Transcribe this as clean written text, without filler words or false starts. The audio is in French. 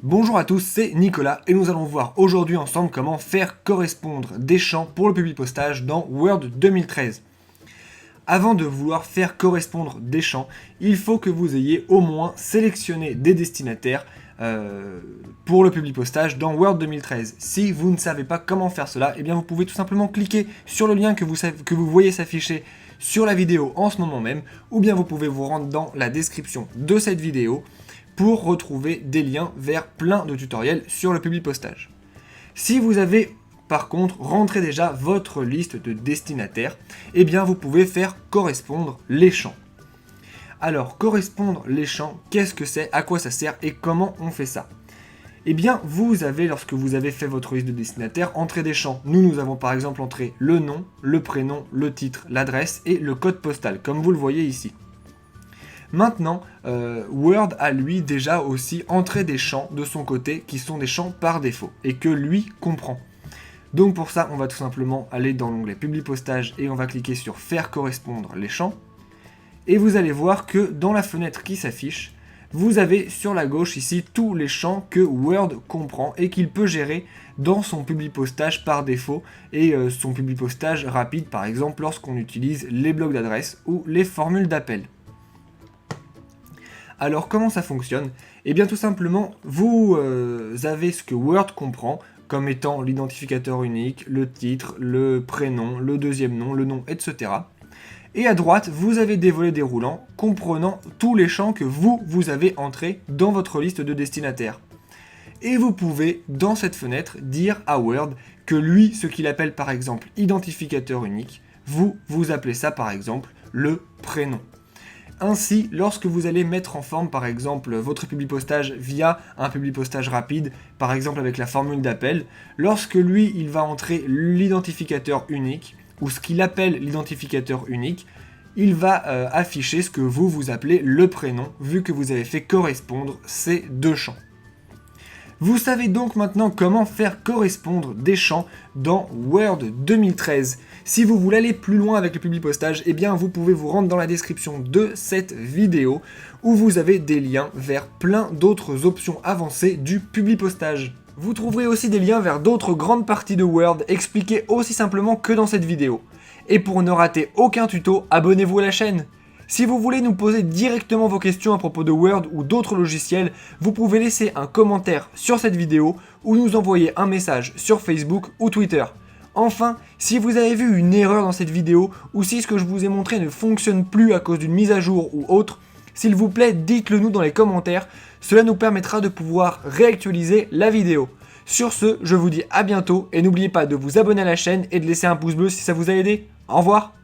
Bonjour à tous, c'est Nicolas et nous allons voir aujourd'hui ensemble comment faire correspondre des champs pour le Publipostage dans Word 2013. Avant de vouloir faire correspondre des champs, il faut que vous ayez au moins sélectionné des destinataires pour le Publipostage dans Word 2013. Si vous ne savez pas comment faire cela, eh bien vous pouvez tout simplement cliquer sur le lien que vous voyez s'afficher sur la vidéo en ce moment même, ou bien vous pouvez vous rendre dans la description de cette vidéo pour retrouver des liens vers plein de tutoriels sur le Publipostage. Si vous avez par contre rentré déjà votre liste de destinataires, eh bien vous pouvez faire correspondre les champs. Alors correspondre les champs, qu'est-ce que c'est, à quoi ça sert et comment on fait ça? Eh bien vous avez, lorsque vous avez fait votre liste de destinataires, entré des champs. Nous avons par exemple entré le nom, le prénom, le titre, l'adresse et le code postal, comme vous le voyez ici. Maintenant, Word a lui déjà aussi entré des champs de son côté qui sont des champs par défaut et que lui comprend. Donc pour ça, on va tout simplement aller dans l'onglet Publipostage et on va cliquer sur Faire correspondre les champs. Et vous allez voir que dans la fenêtre qui s'affiche, vous avez sur la gauche ici tous les champs que Word comprend et qu'il peut gérer dans son Publipostage par défaut et son Publipostage rapide par exemple lorsqu'on utilise les blocs d'adresse ou les formules d'appel. Alors comment ça fonctionne? Eh bien tout simplement, vous avez ce que Word comprend comme étant l'identificateur unique, le titre, le prénom, le deuxième nom, le nom, etc. Et à droite, vous avez des volets déroulants comprenant tous les champs que vous avez entrés dans votre liste de destinataires. Et vous pouvez, dans cette fenêtre, dire à Word que lui, ce qu'il appelle par exemple identificateur unique, vous appelez ça par exemple le prénom. Ainsi, lorsque vous allez mettre en forme par exemple votre Publipostage via un Publipostage rapide, par exemple avec la formule d'appel, lorsque lui il va entrer l'identificateur unique, ou ce qu'il appelle l'identificateur unique, il va afficher ce que vous appelez le prénom, vu que vous avez fait correspondre ces deux champs. Vous savez donc maintenant comment faire correspondre des champs dans Word 2013. Si vous voulez aller plus loin avec le Publipostage, eh bien vous pouvez vous rendre dans la description de cette vidéo où vous avez des liens vers plein d'autres options avancées du Publipostage. Vous trouverez aussi des liens vers d'autres grandes parties de Word expliquées aussi simplement que dans cette vidéo. Et pour ne rater aucun tuto, abonnez-vous à la chaîne. Si vous voulez nous poser directement vos questions à propos de Word ou d'autres logiciels, vous pouvez laisser un commentaire sur cette vidéo ou nous envoyer un message sur Facebook ou Twitter. Enfin, si vous avez vu une erreur dans cette vidéo ou si ce que je vous ai montré ne fonctionne plus à cause d'une mise à jour ou autre, s'il vous plaît, dites-le nous dans les commentaires, cela nous permettra de pouvoir réactualiser la vidéo. Sur ce, je vous dis à bientôt et n'oubliez pas de vous abonner à la chaîne et de laisser un pouce bleu si ça vous a aidé. Au revoir!